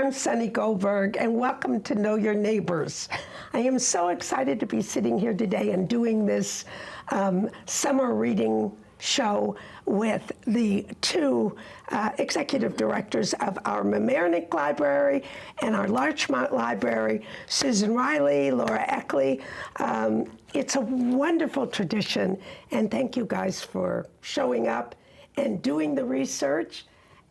I'm Sunny Goldberg, and welcome to Know Your Neighbors. I am so excited to be sitting here today and doing this summer reading show with the two executive directors of our Mamaroneck Library and our Larchmont Library, Susan Riley, Laura Eckley. It's a wonderful tradition, and thank you guys for showing up and doing the research.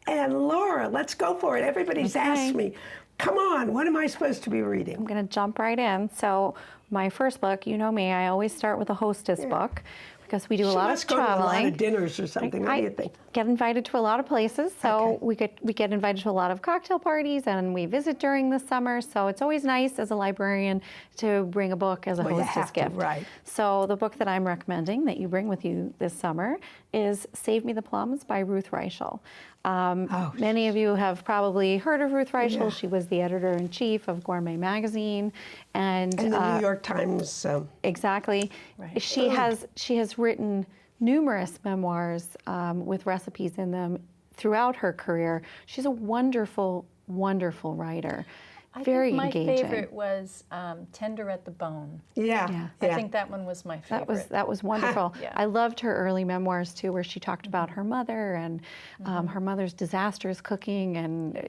And Laura, let's go for it. Everybody's asked me, come on, what am I supposed to be reading? I'm going to jump right in. So my first book, you know me, I always start with a hostess book because we do a lot of traveling. Go to a lot of dinners or something. What do you think? Get invited to a lot of places. So we get invited to a lot of cocktail parties, and we visit during the summer. So it's always nice as a librarian to bring a book as a hostess gift. Right. So the book that I'm recommending that you bring with you this summer is Save Me the Plums by Ruth Reichel. Many of you have probably heard of Ruth Reichel. Yeah. She was the editor-in-chief of Gourmet magazine, and the New York Times. Exactly. Right. She has written numerous memoirs with recipes in them throughout her career. She's a wonderful, wonderful writer. Very engaging. My favorite was Tender at the Bone. Yeah. I think that one was my favorite. That was wonderful. Yeah. I loved her early memoirs too, where she talked about her mother and her mother's disastrous cooking and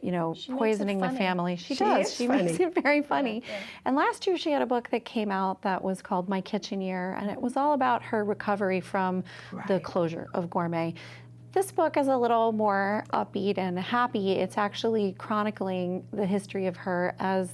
poisoning the family. She does. She makes it very funny. Yeah. And last year she had a book that came out that was called My Kitchen Year, and it was all about her recovery from the closure of Gourmet. This book is a little more upbeat and happy. It's actually chronicling the history of her as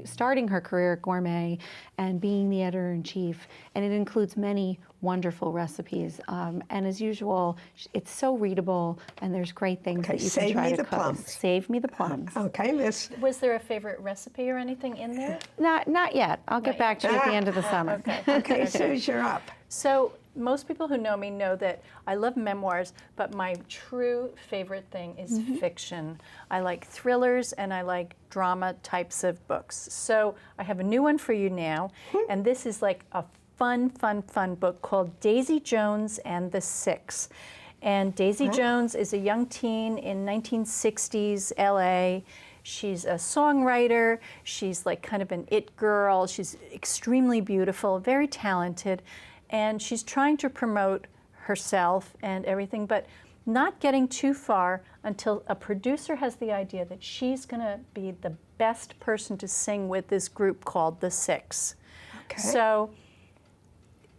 starting her career at Gourmet and being the editor-in-chief. And it includes many wonderful recipes. And as usual, it's so readable, and there's great things that you can try to cook. Save Me the Plums. Okay, Miss. Was there a favorite recipe or anything in there? Not yet. I'll get back to you at the end of the summer. Okay, Suze, you're up. So most people who know me know that I love memoirs, but my true favorite thing is fiction. I like thrillers and I like drama types of books. So I have a new one for you now, and this is like a fun book called Daisy Jones and the Six. And Daisy Jones is a young teen in 1960s LA. She's a songwriter. She's like kind of an it girl. She's extremely beautiful, very talented. And she's trying to promote herself and everything, but not getting too far until a producer has the idea that she's going to be the best person to sing with this group called The Six. Okay. So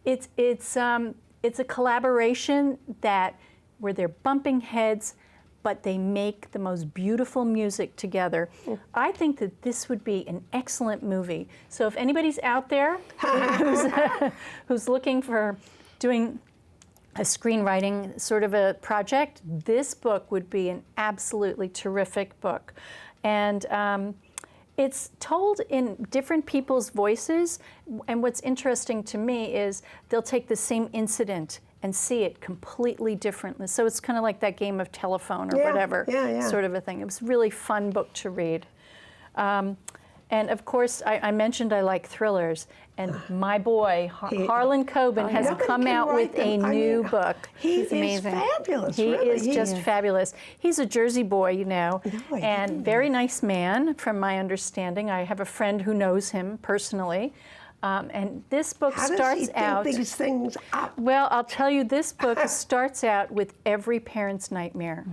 it's a collaboration where they're bumping heads, but they make the most beautiful music together. I think that this would be an excellent movie. So if anybody's out there who's looking for doing a screenwriting sort of a project, this book would be an absolutely terrific book. And it's told in different people's voices, and what's interesting to me is they'll take the same incident and see it completely differently. So it's kind of like that game of telephone or whatever sort of a thing. It was a really fun book to read. And of course, I mentioned I like thrillers, and my boy, Harlan Coben, has come out with a new book. He's amazing. Fabulous. He is just fabulous. He's a Jersey boy, and very nice man, from my understanding. I have a friend who knows him personally. And this book starts out. These things up? Well, I'll tell you, this book starts out with every parent's nightmare.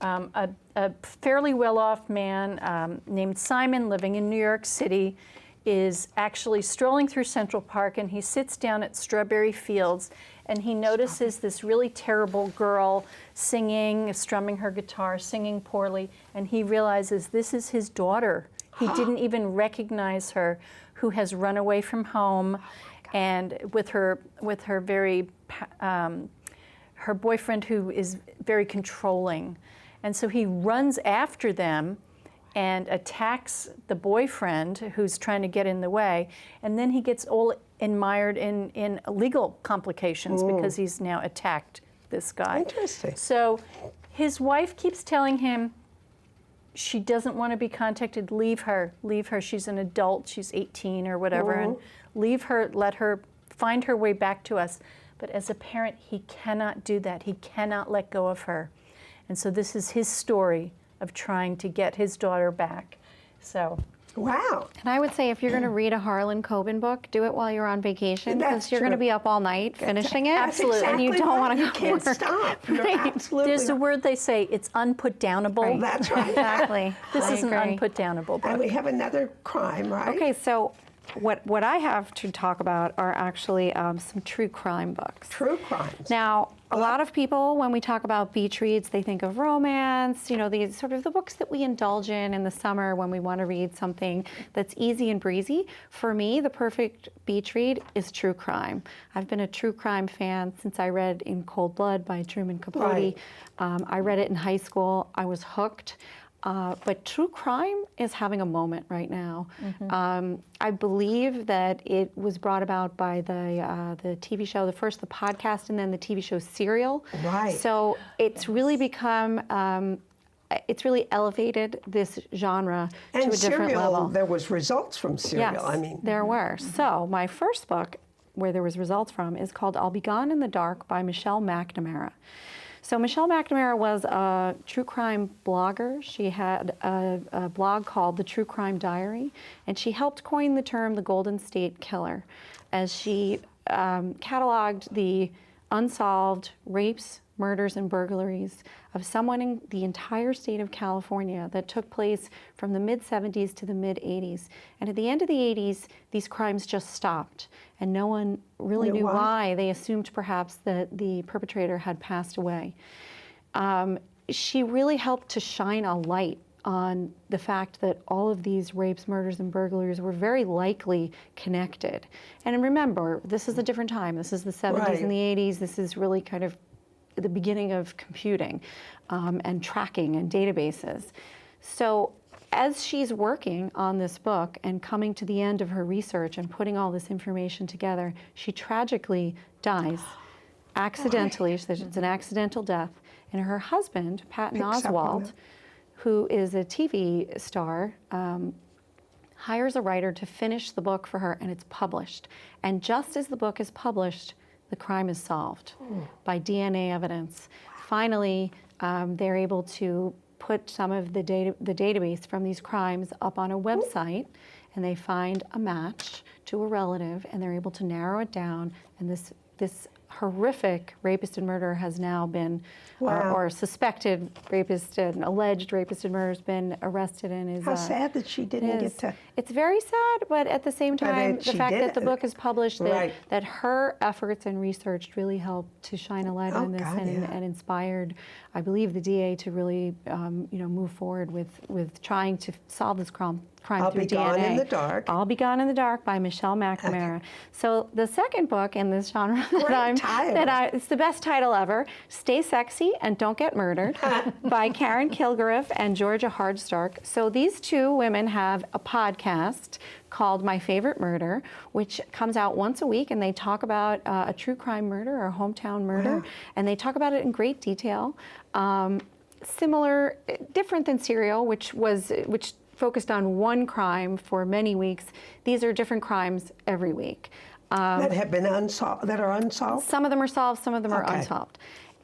A fairly well-off man named Simon, living in New York City, is actually strolling through Central Park, and he sits down at Strawberry Fields, and he notices this really terrible girl singing, strumming her guitar, singing poorly, and he realizes this is his daughter. He didn't even recognize her, who has run away from home, and with her her boyfriend, who is very controlling. And so he runs after them and attacks the boyfriend who's trying to get in the way, and then he gets all mired in legal complications because he's now attacked this guy. Interesting. So his wife keeps telling him, she doesn't want to be contacted. Leave her. She's an adult. She's 18 or whatever, and leave her. Let her find her way back to us. But as a parent, he cannot do that. He cannot let go of her. And so this is his story of trying to get his daughter back. So. Wow. And I would say if you're going to read a Harlan Coben book, do it while you're on vacation, That's because you're going to true. be up all night finishing it. Absolutely. Exactly And you don't want to right. go You can't to work. stop. You're absolutely There's a word they say, it's unputdownable. Right. That's right. Exactly. This I is an agree. unputdownable book. And we have another crime, right? Okay, so what I have to talk about are actually some true crime books. True crimes. Now, a lot of people, when we talk about beach reads, they think of romance, you know, these sort of the books that we indulge in the summer when we want to read something that's easy and breezy. For me, the perfect beach read is true crime. I've been a true crime fan since I read In Cold Blood by Truman Capote. Right. I read it in high school. I was hooked. But true crime is having a moment right now. I believe that it was brought about by the TV show, first the podcast, and then the TV show Serial. Right. So it's really become, it's really elevated this genre to a different Serial, level. there was results from Serial. Yes, I mean, there were. So my first book, where there was results from, is called I'll Be Gone in the Dark by Michelle McNamara. So Michelle McNamara was a true crime blogger. She had a blog called The True Crime Diary, and she helped coin the term the Golden State Killer as she cataloged the unsolved rapes, murders, and burglaries of someone in the entire state of California that took place from the mid-'70s to the mid-'80s. And at the end of the '80s, these crimes just stopped, and no one really knew why. They assumed perhaps that the perpetrator had passed away. She really helped to shine a light on the fact that all of these rapes, murders, and burglaries were very likely connected. And remember, this is a different time. This is the '70s and the '80s. This is really kind of the beginning of computing and tracking and databases. So as she's working on this book and coming to the end of her research and putting all this information together, she tragically dies accidentally. It's an accidental death. And her husband, Patton Oswalt, who is a TV star, hires a writer to finish the book for her, and it's published. And just as the book is published, the crime is solved by DNA evidence. Finally, they're able to put some of the database from these crimes up on a website, and they find a match to a relative, and they're able to narrow it down. And this horrific rapist and murderer has now been, or suspected rapist and alleged rapist and murderer has been arrested and is. how sad that she didn't get to. It's very sad, but at the same time, the fact that the book is published, that her efforts and research really helped to shine a light on this and inspired, I believe, the DA to really, move forward with trying to solve this crime I'll through Be DNA. Gone in the Dark. I'll Be Gone in the Dark by Michelle McNamara. So the second book in this genre it's the best title ever, Stay Sexy and Don't Get Murdered by Karen Kilgariff and Georgia Hardstark. So these two women have a podcast called My Favorite Murder, which comes out once a week, and they talk about a true crime murder or a hometown murder, and they talk about it in great detail. Different than Serial, which focused on one crime for many weeks. These are different crimes every week. That have been unsolved, that are unsolved? Some of them are solved, some of them are unsolved.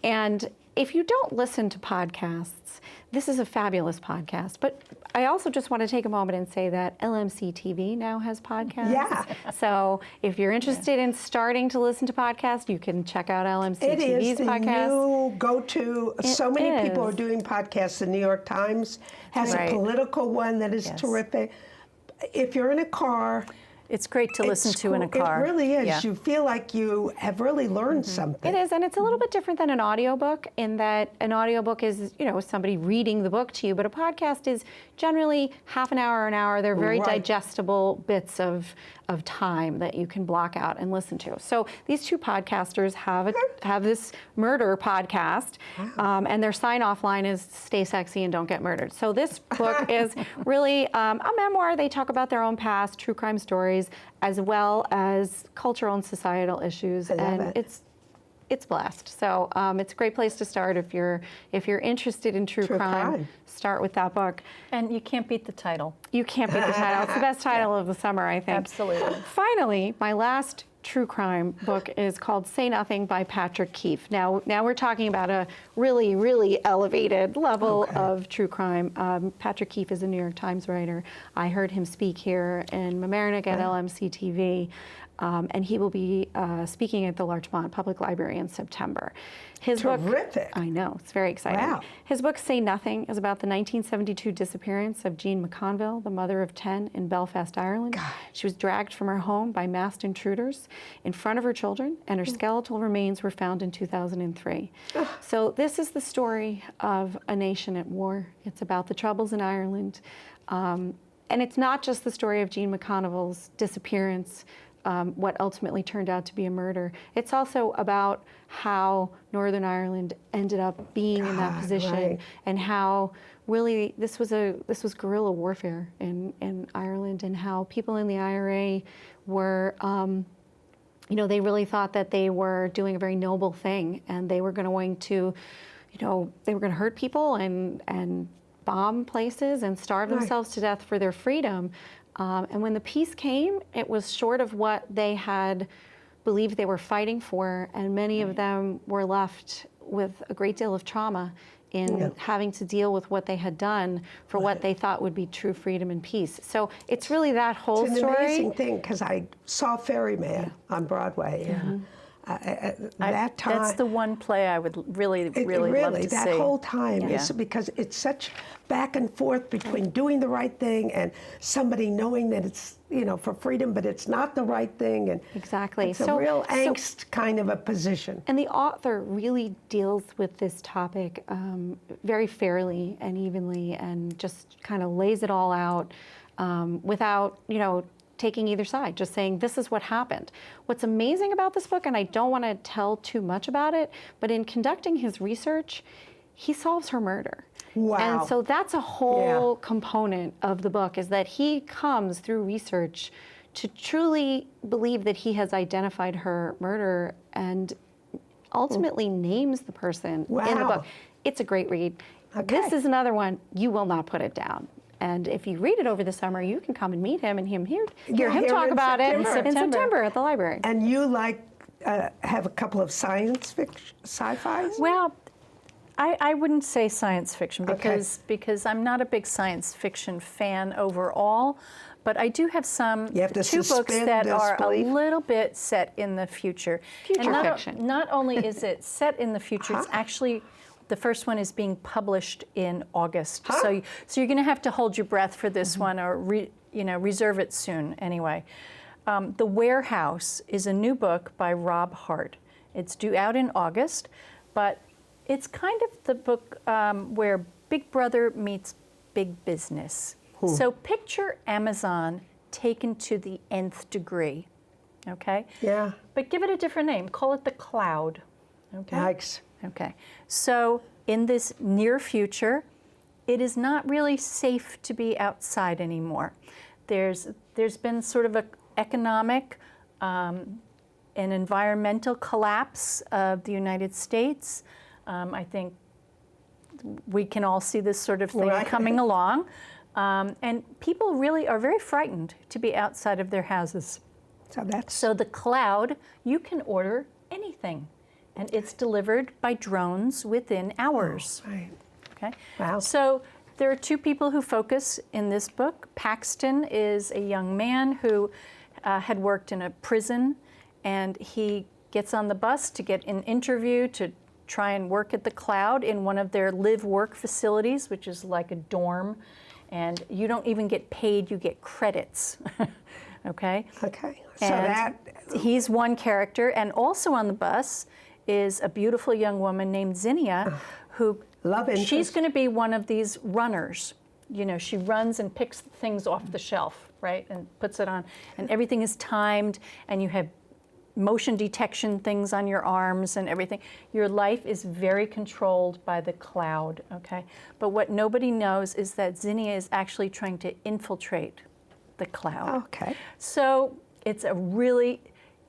And if you don't listen to podcasts, this is a fabulous podcast. But I also just want to take a moment and say that LMC-TV now has podcasts. Yeah. So if you're interested in starting to listen to podcasts, you can check out LMC-TV's podcast. It is the new go-to. So many people are doing podcasts. The New York Times has a political one that is terrific. If you're in a car, it's great to listen to in a car. It really is. Yeah. You feel like you have really learned something. It is, and it's a little bit different than an audiobook in that an audiobook is, somebody reading the book to you, but a podcast is generally half an hour. They're very digestible bits of time that you can block out and listen to. So these two podcasters have this murder podcast, and their sign-off line is "Stay sexy and don't get murdered." So this book is really a memoir. They talk about their own past, true crime stories, as well as cultural and societal issues, and it's blessed. So it's a great place to start if you're interested in true crime. Start with that book. And you can't beat the title. You can't beat the title. It's the best title of the summer, I think. Absolutely. Finally, my last true crime book is called Say Nothing by Patrick Keefe. Now we're talking about a really, really elevated level of true crime. Patrick Keefe is a New York Times writer. I heard him speak here in Mamaroneck at LMC-TV. And he will be speaking at the Larchmont Public Library in September. His Terrific. book, I know, it's very exciting. Wow. His book, Say Nothing, is about the 1972 disappearance of Jean McConville, the mother of 10 in Belfast, Ireland. God. She was dragged from her home by masked intruders in front of her children, and her skeletal remains were found in 2003. So this is the story of a nation at war. It's about the troubles in Ireland. And it's not just the story of Jean McConville's disappearance, what ultimately turned out to be a murder. It's also about how Northern Ireland ended up being in that position, and how really this was guerrilla warfare in Ireland, and how people in the IRA were, they really thought that they were doing a very noble thing, and they were going to hurt people and bomb places and starve themselves to death for their freedom. And when the peace came, it was short of what they had believed they were fighting for, and many of them were left with a great deal of trauma in having to deal with what they had done for what they thought would be true freedom and peace. So it's really that whole story. It's an amazing thing, because I saw Ferryman on Broadway. That time, that's the one play I would really love to see. That whole time is because it's such back and forth between doing the right thing and somebody knowing that it's for freedom, but it's not the right thing, and exactly. It's a real angst kind of a position. And the author really deals with this topic very fairly and evenly, and just kind of lays it all out without taking either side, just saying this is what happened. What's amazing about this book, and I don't want to tell too much about it, but in conducting his research, he solves her murder. Wow. And so that's a whole component of the book, is that he comes through research to truly believe that he has identified her murder and ultimately names the person in the book. It's a great read. This is another one, you will not put it down. And if you read it over the summer, you can come and meet him and hear him talk about it in September at the library. And you have a couple of science fiction, sci-fis? Well, I wouldn't say science fiction because I'm not a big science fiction fan overall, but I do have two books that are a little bit set in the future. Future fiction. Not only is it set in the future, it's actually, the first one is being published in August. So you're going to have to hold your breath for this one, or reserve it soon anyway. The Warehouse is a new book by Rob Hart. It's due out in August, but it's kind of the book where Big Brother meets Big Business. So picture Amazon taken to the nth degree, okay? Yeah. But give it a different name. Call it the Cloud, okay? Yikes. Okay. So in this near future, it is not really safe to be outside anymore. There's been sort of an economic and environmental collapse of the United States. I think we can all see this sort of thing coming along. And people really are very frightened to be outside of their houses. So the Cloud, you can order anything, and it's delivered by drones within hours. Oh, right. Okay. Wow. So there are two people who focus in this book. Paxton is a young man who had worked in a prison, and he gets on the bus to get an interview to try and work at the Cloud in one of their live-work facilities, which is like a dorm, and you don't even get paid, you get credits. Okay? Okay. So and he's one character, and also on the bus is a beautiful young woman named Zinnia, who she's going to be one of these runners. She runs and picks things off the shelf, right, and puts it on, and everything is timed, and you have motion detection things on your arms and everything. Your life is very controlled by the Cloud, okay? But what nobody knows is that Zinnia is actually trying to infiltrate the Cloud. Okay. So it's a really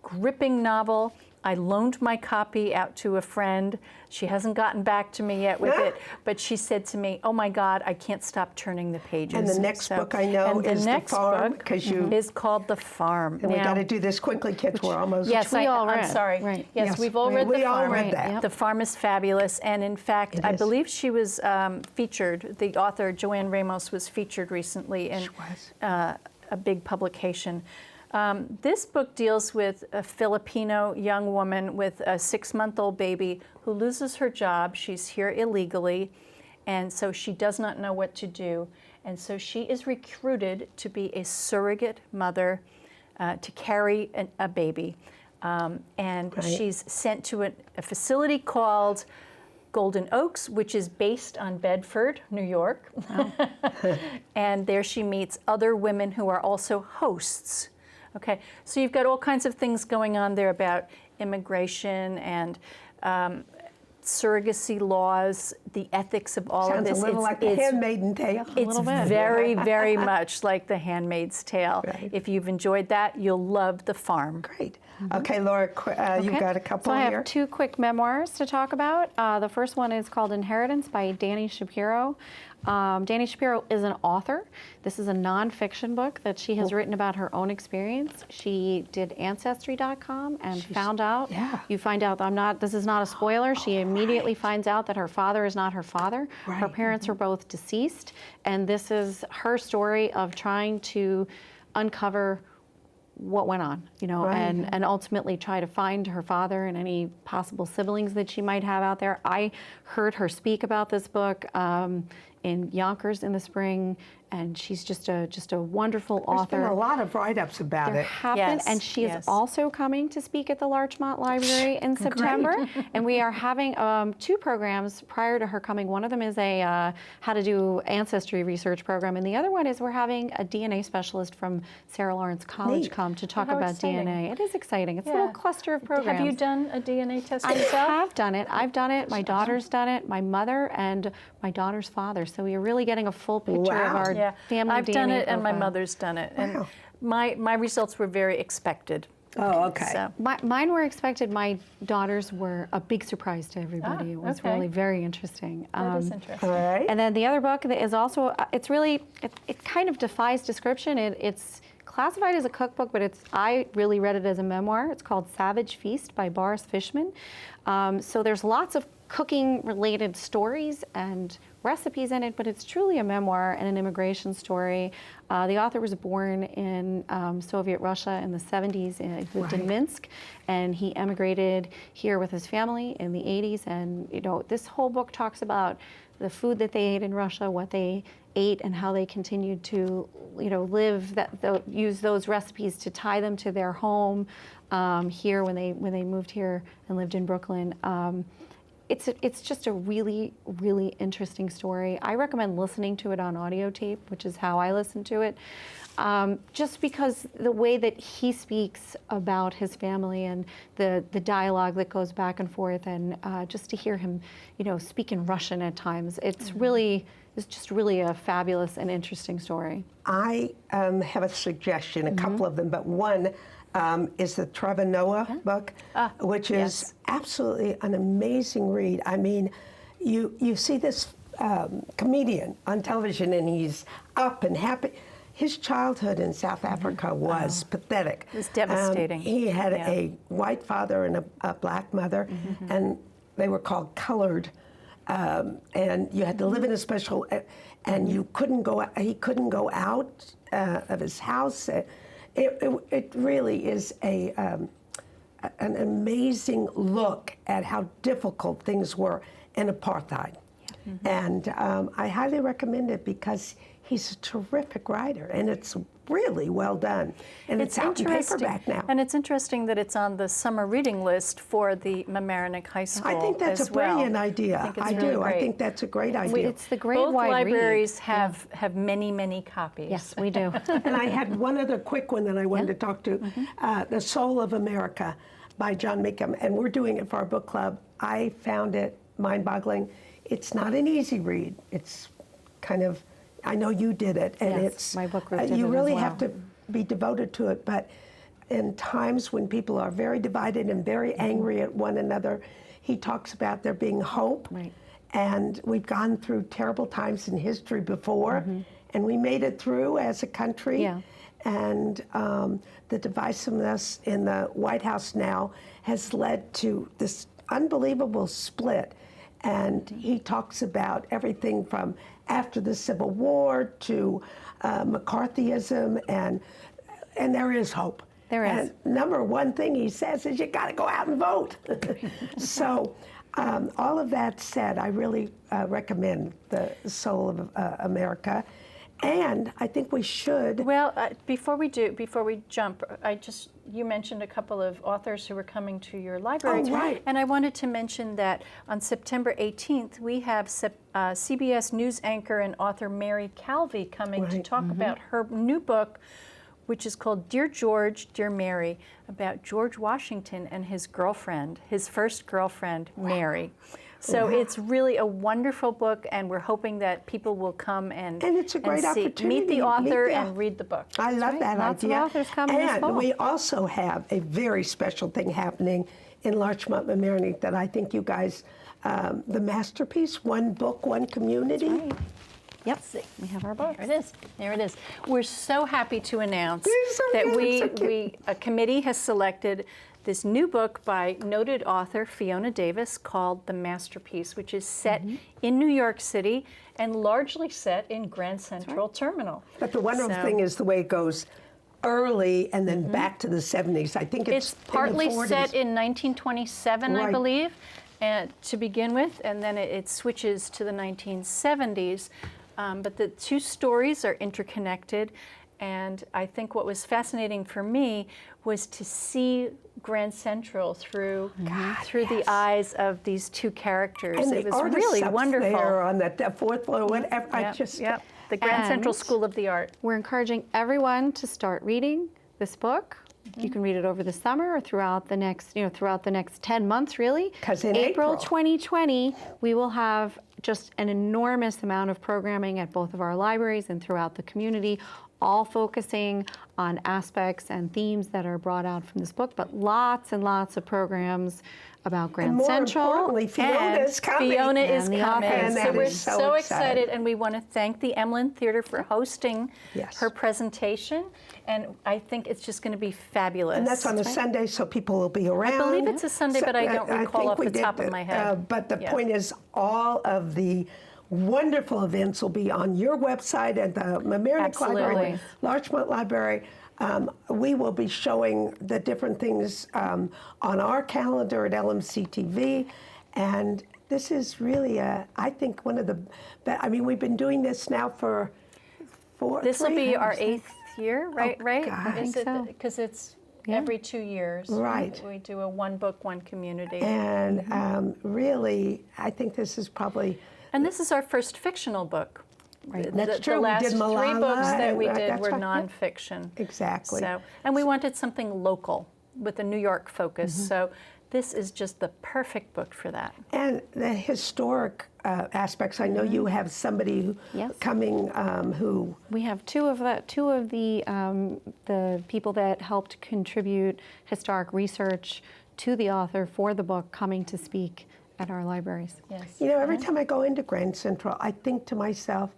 gripping novel. I loaned my copy out to a friend. She hasn't gotten back to me yet with it, but she said to me, "Oh my God, I can't stop turning the pages." And the next book I know is The Farm, because you is called The Farm. And we got to do this quickly, kids. We're almost. Yes, I'm sorry. Right. Yes, we've all read The Farm. We all read that. The Farm is fabulous, and in fact, I believe she was featured. The author Joanne Ramos was featured recently in a big publication. This book deals with a Filipino young woman with a 6-month-old baby who loses her job. She's here illegally, and so she does not know what to do. And so she is recruited to be a surrogate mother to carry a baby. And she's sent to a facility called Golden Oaks, which is based on Bedford, New York. Wow. And there she meets other women who are also hosts. Okay, so you've got all kinds of things going on there about immigration and surrogacy laws, the ethics of all of this. Sounds a little like The Handmaid's Tale. It's very, very much like The Handmaid's Tale. Right. If you've enjoyed that, you'll love The Farm. Great. Okay, Laura, you've got a couple here. So I have 2 quick memoirs to talk about. The first one is called Inheritance by Dani Shapiro. Dani Shapiro is an author. This is a nonfiction book that she has written about her own experience. She did Ancestry.com and found out, you find out, this is not a spoiler, she immediately finds out that her father is not her father. Her parents are both deceased, and this is her story of trying to uncover what went on, and ultimately try to find her father and any possible siblings that she might have out there. I heard her speak about this book in Yonkers in the spring, and she's just a wonderful author. There's been a lot of write-ups about There have been, and she is also coming to speak at the Larchmont Library in September. And we are having 2 programs prior to her coming. One of them is a how to do ancestry research program, and the other one is we're having a DNA specialist from Sarah Lawrence College come to talk about DNA. It is exciting. It's a little cluster of programs. Have you done a DNA test I yourself? have done it. I've done it. My daughter's done it. My mother and my daughter's father. So we are really getting a full picture of our family I've DNA done it, profile. and my mother's done it. And my results were very expected. Oh, okay. So. Mine were expected. My daughters were a big surprise to everybody. It was really very interesting. That is interesting. All right. And then the other book that is also, it kind of defies description. It's classified as a cookbook, but I really read it as a memoir. It's called Savage Feast by Boris Fishman. So there's lots of cooking-related stories and recipes in it, but it's truly a memoir and an immigration story. The author was born in Soviet Russia in the 70s. He lived in Minsk, and he emigrated here with his family in the 80s. And this whole book talks about the food that they ate in Russia, what they ate, and how they continued to, live use those recipes to tie them to their home here when they moved here and lived in Brooklyn. It's just a really, really interesting story. I recommend listening to it on audio tape, which is how I listen to it, just because the way that he speaks about his family and the dialogue that goes back and forth, and just to hear him, speak in Russian at times, it's just really a fabulous and interesting story. I have a suggestion, a couple of them, but one is the Trevor Noah book, which is absolutely an amazing read. I mean, you see this comedian on television, and he's up and happy. His childhood in South Africa was pathetic. It was devastating. He had a white father and a black mother, and they were called colored. And you had to live in a special, and you couldn't go. He couldn't go out of his house. It really is an amazing look at how difficult things were in apartheid. And I highly recommend it because he's a terrific writer, and it's really well done. And it's out in paperback now. And it's interesting that it's on the summer reading list for the Mamaroneck High School. I think that's a brilliant idea. I do. I think that's a great idea. It's the great Both wide libraries read. have many, many copies. Yes, we do. And I had one other quick one that I wanted to talk to, The Soul of America by John Meekum, and we're doing it for our book club. I found it mind-boggling. It's not an easy read. It's kind of, I know you did it, and Yes, my book group did you it really as well. have to be devoted to it, but in times when people are very divided and very angry at one another, he talks about there being hope. Right. And we've gone through terrible times in history before, and we made it through as a country. Yeah. And the divisiveness in the White House now has led to this unbelievable split. And he talks about everything from after the Civil War to McCarthyism, and there is hope. There is. And number one thing he says is you got to go out and vote. So all of that said, I really recommend The Soul of America. And I think we should. Well, before we jump, you mentioned a couple of authors who were coming to your library. Oh, right. And I wanted to mention that on September 18th, we have CBS News anchor and author Mary Calvi coming to talk about her new book, which is called Dear George, Dear Mary, about George Washington and his girlfriend, his first girlfriend, Mary. So it's really a wonderful book, and we're hoping that people will come and it's a great opportunity meet the author and read the book. I love that Lots idea. of authors coming this fall. And we also have a very special thing happening in Larchmont, Mamaroneck that I think you guys, the masterpiece, One Book, One Community. That's right. Yep, we have our book. There it is. There it is. We're so happy to announce So that good, a committee has selected this new book by noted author Fiona Davis called The Masterpiece, which is set in New York City and largely set in Grand Central Terminal. But the wonderful thing is the way it goes early and then back to the 70s. I think it's partly in the 40s. set in 1927, I Right. believe, to begin with, and then it switches to the 1970s. But the two stories are interconnected, and I think what was fascinating for me was to see Grand Central through the eyes of these two characters. And it the was artists really up wonderful. there on that fourth floor, whatever. The Grand Central And School of the Art. We're encouraging everyone to start reading this book. You can read it over the summer or throughout the next 10 months, really. 'Cause in April April 2020, we will have just an enormous amount of programming at both of our libraries and throughout the community, all focusing on aspects and themes that are brought out from this book, but lots and lots of programs about Grand And more Central. importantly, Fiona's coming. Fiona is And the coming. author. And So that we're is so so excited. excited, and we want to thank the Emlyn Theater for hosting Yes. her presentation. And I think it's just going to be fabulous. And that's on a Sunday, so people will be around. I believe it's a Sunday, but I don't recall think off we the did top of my head. But the point is, all of the wonderful events will be on your website at the Mamaroneck Library, Absolutely. Larchmont Library. We will be showing the different things on our calendar at LMC-TV. And this is really, I think, one of the best. I mean, we've been doing this now for This will be our 300 8th year, right? God. I Is think it? so. Because it's Yeah. every 2 years. Right. We do a One Book, One Community. And really, I think this is probably. And this is our first fictional book. Right. That's The true. We last did 3 Malala, books that and, we did that's were right, yeah. nonfiction. Exactly. So, and we wanted something local with a New York focus. So this is just the perfect book for that. And the historic aspects. I know you have somebody who Yes. coming who. We have two of the people that helped contribute historic research to the author for the book coming to speak at our libraries. Yes. You know, every time I go into Grand Central, I think to myself,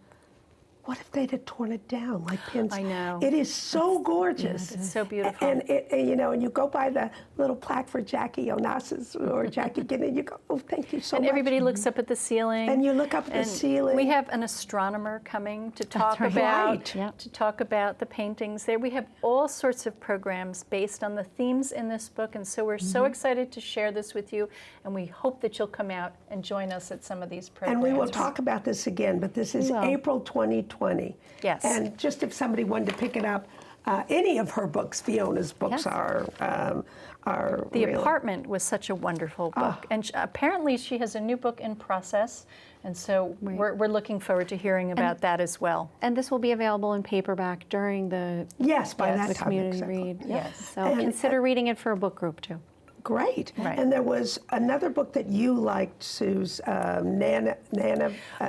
what if they'd have torn it down like pins? I know. It is so gorgeous. It's so beautiful. And and you go by the little plaque for Jackie Onassis or Jackie Ginney, you go, oh, thank you so And much. everybody looks up at the ceiling. And you look up at the and ceiling. We have an astronomer coming to talk right. about Right. Yep. to talk about the paintings there. We have all sorts of programs based on the themes in this book, and so we're so excited to share this with you. And we hope that you'll come out and join us at some of these programs. And we will talk about this again, but this is will. April 2020. Yes. And just if somebody wanted to pick it up, any of her books, Fiona's books Yes. are The really- Apartment was such a wonderful book, and apparently she has a new book in process, and so we're looking forward to hearing about that as well. And this will be available in paperback during the Yes, by that the time. community exactly. read. Yep. Yes. So And- consider reading it for a book group too. Great. Right. And there was another book that you liked, Suze, Nana.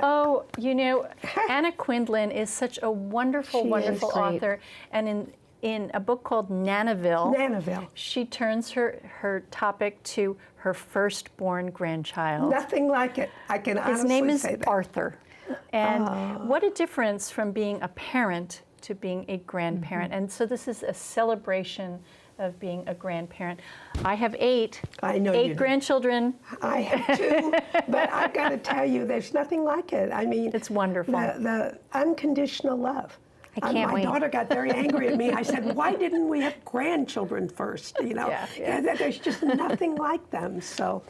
Oh, you know, Anna Quindlen is such a wonderful, She is wonderful great. author, and in a book called Nanaville. She turns her topic to her firstborn grandchild. Nothing like it. I can honestly say that. His name is Arthur. And what a difference from being a parent to being a grandparent. And so this is a celebration of being a grandparent. I have eight grandchildren. I have two, but I've got to tell you, there's nothing like it. I mean, it's wonderful. The unconditional love. I can't wait. My daughter got very angry at me. I said, why didn't we have grandchildren first? You know, there's just nothing like them. So,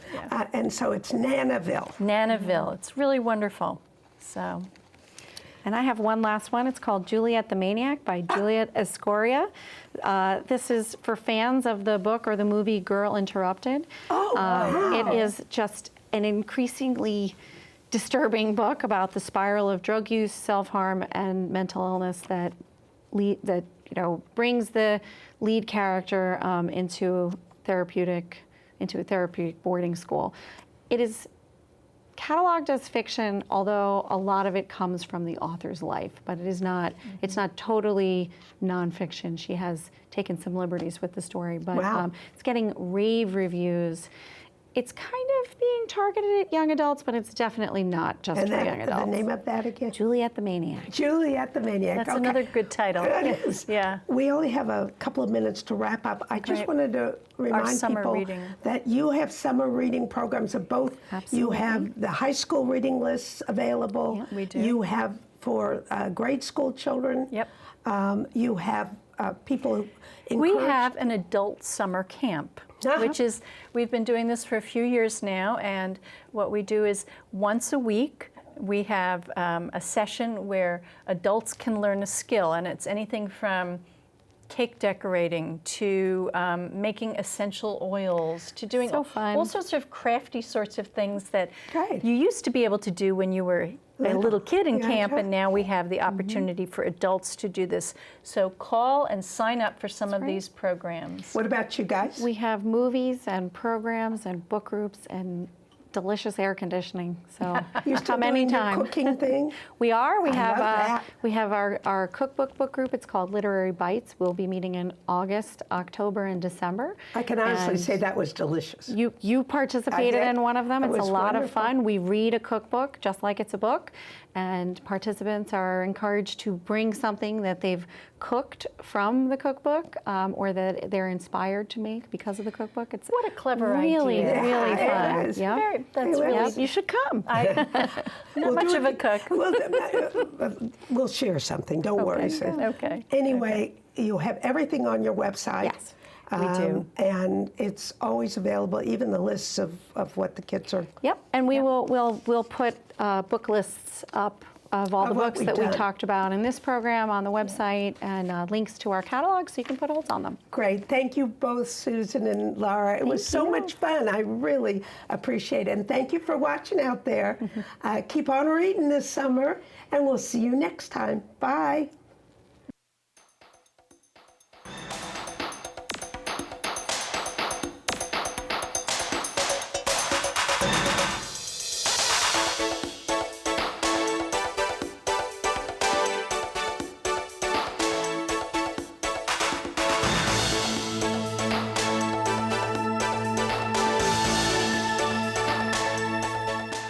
and so it's Nanaville. Nanaville. It's really wonderful. So. And I have one last one. It's called Juliet the Maniac by Juliet Escoria. This is for fans of the book or the movie Girl Interrupted. Wow. It is just an increasingly disturbing book about the spiral of drug use, self-harm, and mental illness that brings the lead character into a therapeutic boarding school. It is cataloged as fiction, although a lot of it comes from the author's life, but it is not. It's not totally nonfiction. She has taken some liberties with the story, but it's getting rave reviews. It's kind of being targeted at young adults, but it's definitely not just for young adults. The name of that again? Juliet the Maniac. Juliet the Maniac. That's another good title. It is. Yeah. We only have a couple of minutes to wrap up. I just wanted to remind people that you have summer reading programs of both. Absolutely. You have the high school reading lists available. Yeah, we do. You have for grade school children. Yep. You have people. We have an adult summer camp. Which is, we've been doing this for a few years now, and what we do is once a week we have a session where adults can learn a skill, and it's anything from cake decorating to making essential oils to doing all sorts of crafty sorts of things that you used to be able to do when you were a little kid in camp, and now we have the opportunity for adults to do this. So call and sign up for some of these programs. What about you guys? We have movies and programs and book groups and delicious air conditioning. So come anytime. Cooking thing? We are. We have our cookbook book group. It's called Literary Bites. We'll be meeting in August, October, and December. I can honestly say that was delicious. You participated in one of them. It's a lot of fun. We read a cookbook just like it's a book, and participants are encouraged to bring something that they've cooked from the cookbook or that they're inspired to make because of the cookbook. It's what a clever really, idea. Really fun. Yeah, that's really. You should come. Not much of a cook. We'll share something. Don't worry, sis. Okay. Anyway, you have everything on your website. Yes. We do. And it's always available, even the lists of what the kids are. Yep, and we'll put book lists up of all the books that we talked about in this program on the website, and links to our catalog so you can put holds on them. Great. Thank you both, Susan and Laura. It was so much fun. I really appreciate it. And thank you for watching out there. Keep on reading this summer, and we'll see you next time. Bye.